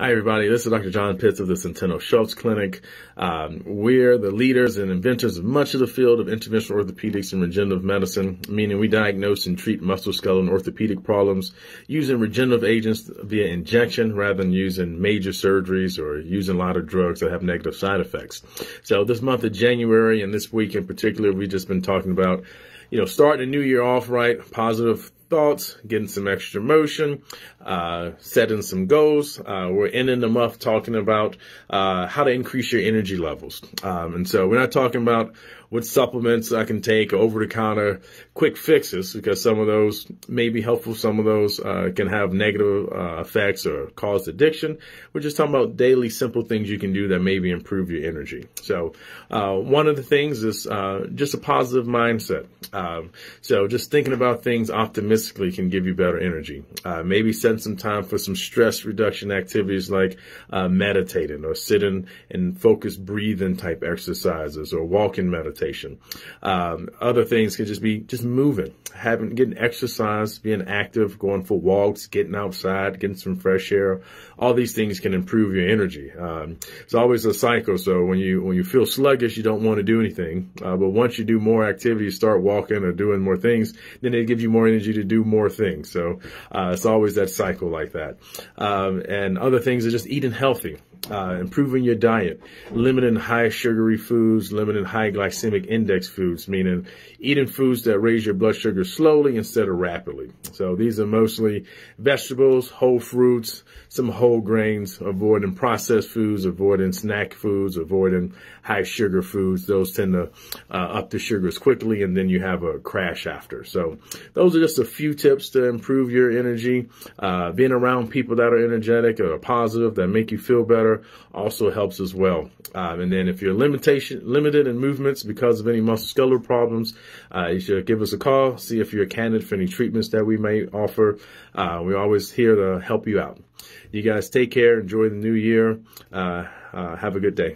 Hi, everybody. This is Dr. John Pitts of the Centeno Schultz Clinic. We're the leaders and inventors of much of the field of interventional orthopedics and regenerative medicine, meaning we diagnose and treat musculoskeletal and orthopedic problems using regenerative agents via injection rather than using major surgeries or using a lot of drugs that have negative side effects. So this month of January and this week in particular, we've just been talking about, starting the new year off right, positive thoughts, getting some extra motion, setting some goals. We're ending the month talking about how to increase your energy levels. And so we're not talking about what supplements I can take, over-the-counter quick fixes, because some of those may be helpful. Some of those can have negative effects or cause addiction. We're just talking about daily simple things you can do that maybe improve your energy. So one of the things is just a positive mindset. So just thinking about things optimistically can give you better energy. Maybe set some time for some stress reduction activities like meditating or sitting and focused breathing type exercises or walking meditation. Other things can just be moving, getting exercise, being active, going for walks, getting outside, getting some fresh air. All these things can improve your energy. It's always a cycle. So when you feel sluggish, you don't want to do anything. But once you do more activities, start walking or doing more things, then it gives you more energy to do more things. So it's always that cycle like that. And other things are just eating healthy. Improving your diet, limiting high sugary foods, limiting high glycemic index foods, meaning eating foods that raise your blood sugar slowly instead of rapidly. So these are mostly vegetables, whole fruits, some whole grains, avoiding processed foods, avoiding snack foods, avoiding high sugar foods. Those tend to up the sugars quickly, and then you have a crash after. So those are just a few tips to improve your energy. Being around people that are energetic or positive, that make you feel better, also helps as well. And then if you're limited in movements because of any musculoskeletal problems, you should give us a call, see if you're a candidate for any treatments that we may offer. We're always here to help you out. You guys take care. Enjoy the new year. Have a good day.